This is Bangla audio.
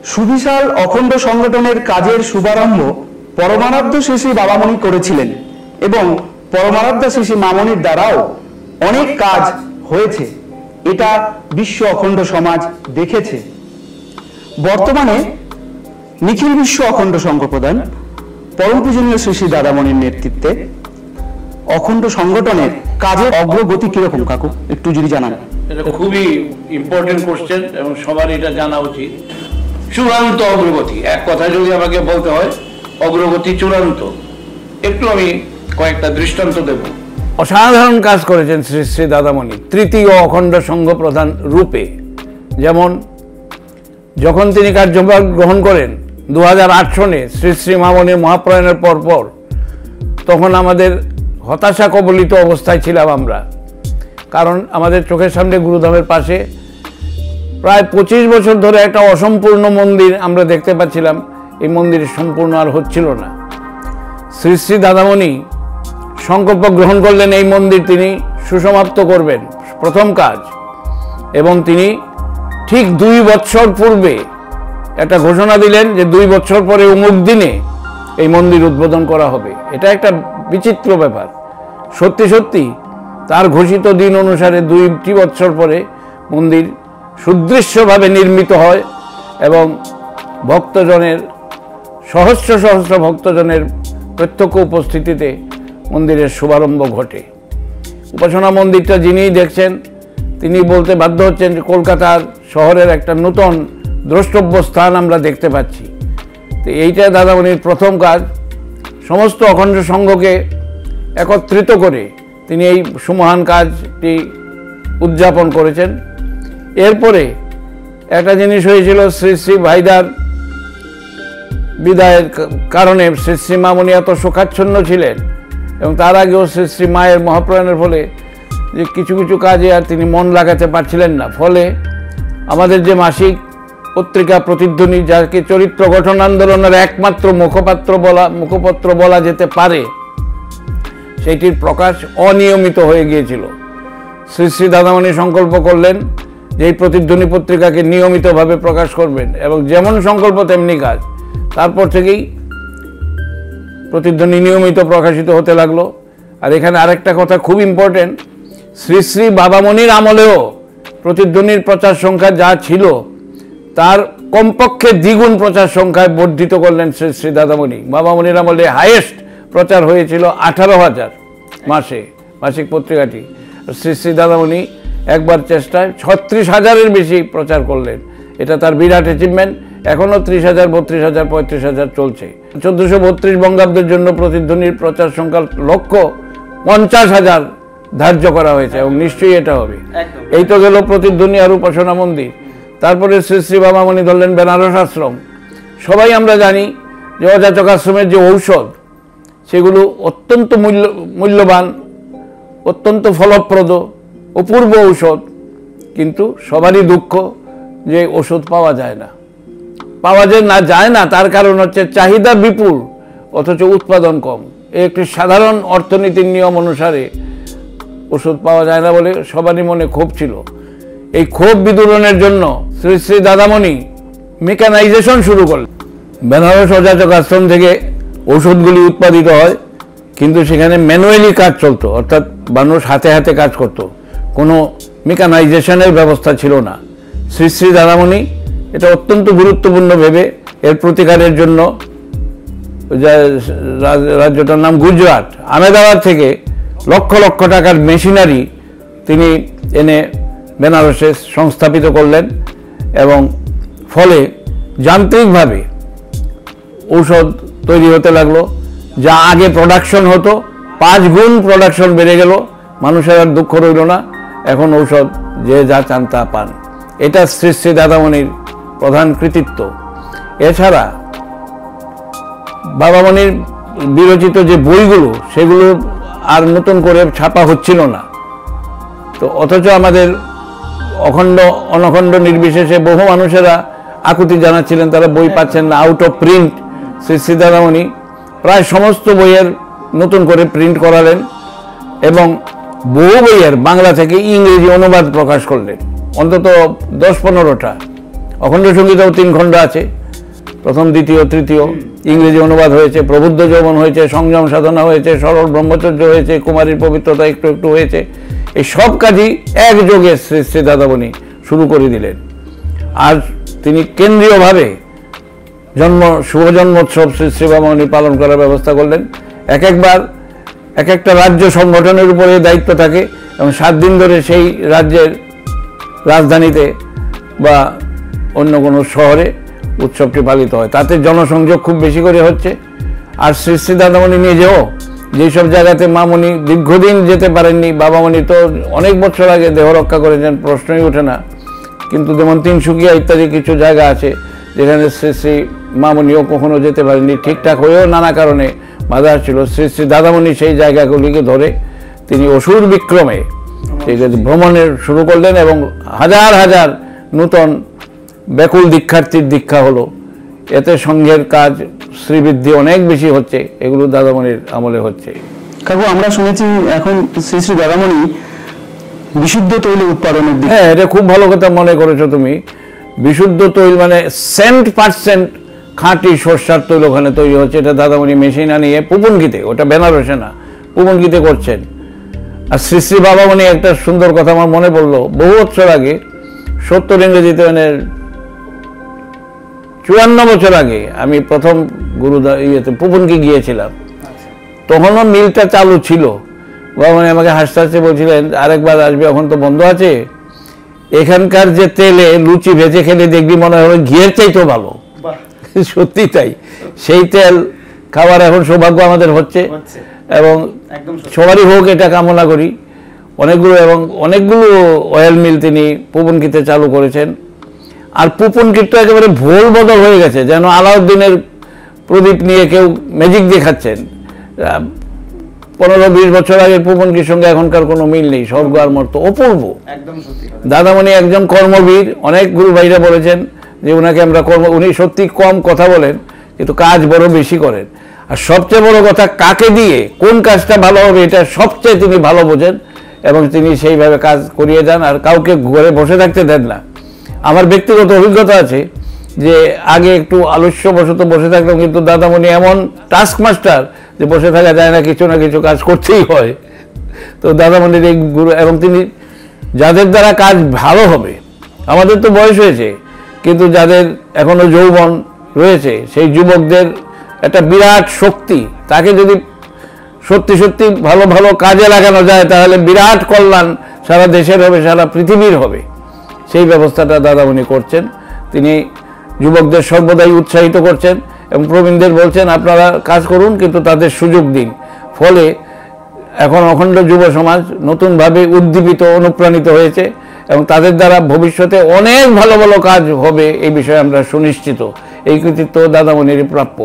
সুবিশাল অখণ্ড সংগঠনের কাজের শুভারম্ভ পরমারাধ্য শ্রী শ্রী বাবামণি করেছিলেন এবং পরমারাধ্য শ্রী শ্রী মামনির দ্বারাও অনেক কাজ হয়েছে, এটা বিশ্ব অখণ্ড সমাজ দেখেছে। বর্তমানে নিখিল বিশ্ব অখণ্ড সংঘ প্রধান পরম পূজনীয় শ্রী শ্রী দাদামণির নেতৃত্বে অখণ্ড সংগঠনের কাজের অগ্রগতি কিরকম কাকু একটু যদি জানান। এটা খুবই ইম্পর্টেন্ট কোশ্চেন এবং সবার এটা জানা উচিত। চূড়ান্ত অগ্রগতি, এক কথা যদি আমাকে বলতে হয়, অগ্রগতি চূড়ান্ত। একটু আমি কয়েকটা দৃষ্টান্ত দেব। অসাধারণ কাজ করেছেন শ্রী শ্রী দাদামণি তৃতীয় অখণ্ড সংঘ প্রধান রূপে। যেমন যখন তিনি কার্যভার গ্রহণ করেন 2008 সনে শ্রী শ্রী মামনির মহাপ্রয়াণের পরপর, তখন আমাদের হতাশা কবলিত অবস্থায় ছিলাম আমরা, কারণ আমাদের চোখের সামনে গুরুধামের পাশে প্রায় 25 বছর ধরে একটা অসম্পূর্ণ মন্দির আমরা দেখতে পাচ্ছিলাম। এই মন্দির সম্পূর্ণ আর হচ্ছিল না। শ্রী শ্রী দাদামণি সংকল্প গ্রহণ করলেন এই মন্দির তিনি সুসমাপ্ত করবেন, প্রথম কাজ। এবং তিনি ঠিক 2 বছর পূর্বে একটা ঘোষণা দিলেন যে 2 বছর পরে অমুক দিনে এই মন্দির উদ্বোধন করা হবে। এটা একটা বিচিত্র ব্যাপার। সত্যি সত্যি তার ঘোষিত দিন অনুসারে 2 বছর পরে মন্দির সুদৃশ্যভাবে নির্মিত হয় এবং ভক্তজনের সহস্র সহস্র ভক্তজনের প্রত্যক্ষ উপস্থিতিতে মন্দিরের শুভারম্ভ ঘটে। উপাসনা মন্দিরটা যিনি দেখছেন তিনি বলতে বাধ্য হচ্ছেন যে কলকাতার শহরের একটা নতুন দ্রষ্টব্য স্থান আমরা দেখতে পাচ্ছি। তো এইটা দাদামণির প্রথম কাজ। সমস্ত অখণ্ড সংঘকে একত্রিত করে তিনি এই সুমহান কাজটি উদযাপন করেছেন। এরপরে একটা জিনিস হয়েছিল, শ্রী শ্রী ভাইদার বিদায়ের কারণে শ্রী শ্রী মামনি এত শোকাচ্ছন্ন ছিলেন এবং তার আগেও শ্রী শ্রী মায়ের মহাপ্রয়াণের ফলে যে কিছু কিছু কাজে আর তিনি মন লাগাতে পারছিলেন না। ফলে আমাদের যে পত্রিকা প্রতিধ্বনি, যাকে চরিত্র গঠন আন্দোলনের একমাত্র মুখপত্র বলা যেতে পারে, সেইটির প্রকাশ অনিয়মিত হয়ে গিয়েছিল। শ্রী শ্রী দাদামণি সংকল্প করলেন যে এই প্রতিধ্বনি পত্রিকাকে নিয়মিতভাবে প্রকাশ করবেন এবং যেমন সংকল্প তেমনি কাজ। তারপর থেকেই প্রতিধ্বনি নিয়মিত প্রকাশিত হতে লাগলো। আর এখানে আরেকটা কথা খুব ইম্পর্টেন্ট, শ্রী শ্রী বাবামণির আমলেও প্রতিধ্বনির প্রচার সংখ্যা যা ছিল তার কমপক্ষে দ্বিগুণ প্রচার সংখ্যায় বর্ধিত করলেন শ্রী শ্রী দাদামণি। বাবামণির আমলে হাইয়েস্ট প্রচার হয়েছিল 18,000 মাসিক পত্রিকাটি। শ্রী শ্রী দাদামণি একবার চেষ্টায় 36,000-এর বেশি প্রচার করলেন। এটা তার বিরাট অ্যাচিভমেন্ট। এখনও 30,000, 32,000, 35,000 চলছে। 1432 বঙ্গাব্দের জন্য প্রতিধ্বনির প্রচার সংখ্যার লক্ষ্য 50,000 ধার্য করা হয়েছে এবং নিশ্চয়ই এটা হবে। এই তো গেল প্রতিধ্বনি আর উপাসনা মন্দির। তারপরে শ্রী শ্রী বাবামণি ধরলেন বেনারস আশ্রম। সবাই আমরা জানি যে অযাচক আশ্রমের যে ঔষধ, সেগুলো অত্যন্ত মূল্যবান, অত্যন্ত ফলপ্রদ, অপূর্ব ঔষধ। কিন্তু সবারই দুঃখ যে ওষুধ পাওয়া যায় না। তার কারণ হচ্ছে চাহিদা বিপুল অথচ উৎপাদন কম। এই একটি সাধারণ অর্থনীতির নিয়ম অনুসারে ওষুধ পাওয়া যায় না বলে সবারই মনে ক্ষোভ ছিল। এই ক্ষোভ বিদূরণের জন্য শ্রী শ্রী দাদামণি মেকানাইজেশন শুরু করলেন। বেনারস অযাচক আশ্রম থেকে ঔষধগুলি উৎপাদিত হয়, কিন্তু সেখানে ম্যানুয়ালি কাজ চলতো, অর্থাৎ মানুষ হাতে হাতে কাজ করত, কোনো মেকানাইজেশনের ব্যবস্থা ছিল না। শ্রী শ্রী দাদামণি এটা অত্যন্ত গুরুত্বপূর্ণ ভেবে এর প্রতিকারের জন্য রাজ্যটার নাম গুজরাট, আহমেদাবাদ থেকে লক্ষ লক্ষ টাকার মেশিনারি তিনি এনে বেনারসে সংস্থাপিত করলেন এবং ফলে যান্ত্রিকভাবে ঔষধ তৈরি হতে লাগলো। যা আগে প্রোডাকশন হতো 5 গুণ প্রোডাকশন বেড়ে গেল, মানুষের আর দুঃখ রইল না। এখন ঔষধ যে যা চান তা পান। এটা শ্রী শ্রী দাদামণির প্রধান কৃতিত্ব। এছাড়া বাবামণির বিরচিত যে বইগুলো, সেগুলো আর নতুন করে ছাপা হচ্ছিল না। তো অথচ আমাদের অখণ্ড অনখণ্ড নির্বিশেষে বহু মানুষেরা আকুতি জানাচ্ছিলেন তারা বই পাচ্ছেন না, out of print. Shri Shri Dadamoni প্রায় সমস্ত বইয়ের নতুন করে প্রিন্ট করালেন এবং বহু বইয়ের বাংলা থেকে ইংরেজি অনুবাদ প্রকাশ করলেন, অন্তত 10-15টা অখণ্ড সঙ্গীতেও 3 খণ্ড আছে, প্রথম, দ্বিতীয়, তৃতীয়। ইংরেজি অনুবাদ হয়েছে, প্রবুদ্ধ যৌবন হয়েছে, সংযম সাধনা হয়েছে, সরল ব্রহ্মচর্য হয়েছে, কুমারীর পবিত্রতা একটু একটু হয়েছে। এই সব কাজই একযোগে শ্রী শ্রী দাদামণি শুরু করে দিলেন। আর তিনি কেন্দ্রীয়ভাবে শুভ জন্মোৎসব শ্রী শ্রী বাবামণি পালন করার ব্যবস্থা করলেন। একবার এক একটা রাজ্য সংগঠনের উপরে দায়িত্ব থাকে এবং 7 দিন ধরে সেই রাজ্যের রাজধানীতে বা অন্য কোনো শহরে উৎসবটি পালিত হয়। তাতে জনসংযোগ খুব বেশি করে হচ্ছে। আর শ্রী শ্রী দাদামণি নিজেও যেসব জায়গাতে মামণি দীর্ঘদিন যেতে পারেননি, বাবামণি তো অনেক বছর আগে দেহ রক্ষা করেছেন, প্রশ্নই ওঠে না, কিন্তু যেমন তিনসুকিয়া ইত্যাদি কিছু জায়গা আছে যেখানে শ্রী শ্রী মামণিও কখনো যেতে পারেননি, ঠিকঠাক হয়েও নানা কারণে বাধা ছিল। শ্রী শ্রী দাদামণি সেই জায়গাগুলিকে ধরে তিনি অসুর বিক্রমে ভ্রমণের শুরু করলেন এবং হাজার হাজার নূতন ব্যাকুল দীক্ষার্থীর দীক্ষা হলো। এতে সংঘের কাজ শ্রীবৃদ্ধি অনেক বেশি হচ্ছে। এগুলো দাদামণির আমলে হচ্ছে। কাকু, আমরা শুনেছি এখন শ্রী শ্রী দাদামণি বিশুদ্ধ তৈল উৎপাদনের দিকে। হ্যাঁ, এটা খুব ভালো কথা মনে করেছো তুমি। বিশুদ্ধ তৈল মানে 100% খাঁটি সরষার তৈল ওখানে তৈরি হচ্ছে। এটা দাদামণি মেশিন আনিয়ে পুপনকিতে, ওটা বেনারসে না, পুপনকিতে করছেন। আর শ্রী শ্রী বাবামণি একটা সুন্দর কথা আমার মনে পড়লো, বহু বছর আগে, 70 ইংরেজিতে, মানে 54 বছর আগে আমি প্রথম পুপনকি গিয়েছিলাম। তখনও মিলটা চালু ছিল। বাবামণি আমাকে হাসতে হাসতে বলছিলেন, আরেকবার আসবে, এখন তো বন্ধ আছে। এখানকার যে তেলে লুচি ভেজে খেলে দেখবি মনে হবে ঘিয়ের চাইতেও ভালো। সত্যি তাই। সেই তেল খাবার এখন সৌভাগ্য আমাদের হচ্ছে এবং সবারই হোক এটা কামনা করি। অনেকগুলো অয়েল মিল তিনি পুপনকিতে চালু করেছেন। আর পুপনকিট তো একেবারে ভোল বদল হয়ে গেছে, যেন আলাউদ্দিনের প্রদীপ নিয়ে কেউ ম্যাজিক দেখাচ্ছেন। 15-20 বছর আগের পুপনকির সঙ্গে এখনকার কোনো মিল নেই, স্বর্গ আর মর্ত, অপূর্ব। দাদামণি একজন কর্মবীর। অনেক গুরু ভাইরা বলেছেন যে উনাকে আমরা উনি সত্যি কম কথা বলেন কিন্তু কাজ বড় বেশি করেন। আর সবচেয়ে বড় কথা, কাকে দিয়ে কোন কাজটা ভালো হবে এটা সবচেয়ে তিনি ভালো বোঝেন এবং তিনি সেইভাবে কাজ করিয়ে যান। আর কাউকে ঘরে বসে থাকতে দেন না। আমার ব্যক্তিগত অভিজ্ঞতা আছে যে আগে একটু আলস্যবশত বসে থাকতাম, কিন্তু দাদামণি এমন টাস্ক মাস্টার যে বসে থাকা যায় না, কিছু না কিছু কাজ করতেই হয়। তো দাদামণির এই গুরু, এবং তিনি যাদের দ্বারা কাজ ভালো হবে, আমাদের তো বয়স হয়েছে কিন্তু যাদের এখনো যৌবন রয়েছে সেই যুবকদের একটা বিরাট শক্তি, তাকে যদি সত্যি সত্যি ভালো ভালো কাজে লাগানো যায় তাহলে বিরাট কল্যাণ সারা দেশের হবে, সারা পৃথিবীর হবে। সেই ব্যবস্থাটা দাদামণি করছেন। তিনি যুবকদের সর্বদাই উৎসাহিত করছেন এবং প্রবীণদের বলছেন আপনারা কাজ করুন কিন্তু তাদের সুযোগ দিন। ফলে এখন অখণ্ড যুব সমাজ নতুনভাবে উদ্দীপিত, অনুপ্রাণিত হয়েছে এবং তাদের দ্বারা ভবিষ্যতে অনেক ভালো ভালো কাজ হবে, এই বিষয়ে আমরা সুনিশ্চিত। এই কৃতিত্ব দাদামণির প্রাপ্য।